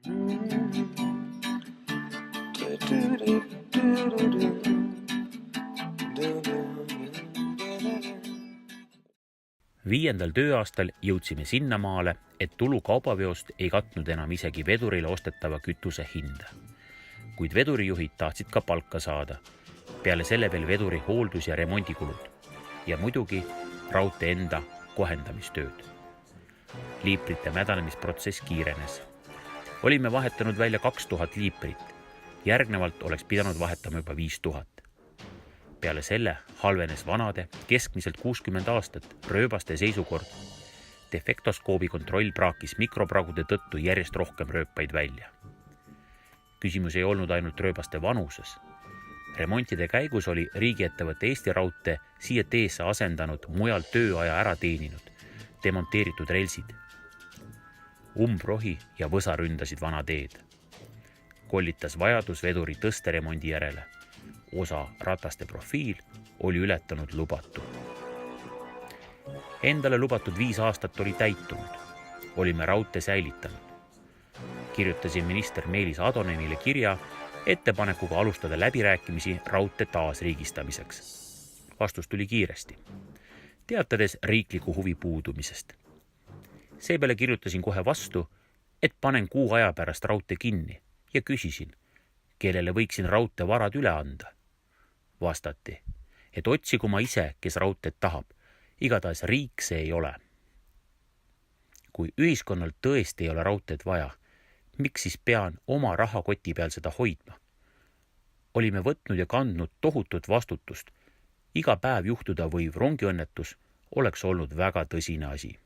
Viiendal tööaastal jõudsime sinnamaale, et tulu kaubaveost ei katnud enam isegi vedurile ostetava kütuse hinda. Kuid vedurijuhid tahtsid ka palka saada. Peale selle veel veduri hooldus- ja remondikulud. Ja muidugi raudtee enda kohendamistööd. Liiprite mädanemisprotsess kiirenes. Olime vahetanud välja 2000 liiprit. Järgnevalt oleks pidanud vahetama juba 5000. Peale selle halvenes vanade, keskmiselt 60 aastat rööbaste seisukord. Defektoskoobi kontroll praakis mikropragude tõttu järjest rohkem rööpaid välja. Küsimus ei olnud ainult rööbaste vanuses. Remontide käigus oli riigiettevõtte Eesti Raudtee siia teesse asendanud mujal tööaja ära teeninud, demonteeritud relsid. Umbrohi ja võsa ründasid vana teed. Kollitas vajadus veduri tõsteremondi järele. Osa rataste profiil oli ületanud lubatu. Endale lubatud 5 aastat oli täitunud. Olime raudtee säilitanud. Kirjutasin minister Meelis Adonenile kirja ettepanekuga alustada läbirääkimisi raudtee taasriigistamiseks. Vastus tuli kiiresti, teatades riikliku huvi puudumisest. Seepeale kirjutasin kohe vastu, et panen kuu aja pärast raudtee kinni ja küsisin, kellele võiksin raudtee varad üle anda. Vastati, et otsigu ma ise, kes raudteed tahab. Igatahes riik see ei ole. Kui ühiskonnal tõesti ei ole raudteed vaja, miks siis pean oma rahakoti peal seda hoidma? Olime võtnud ja kandnud tohutut vastutust. Iga päev juhtuda võiv rongiõnnetus oleks olnud väga tõsine asi.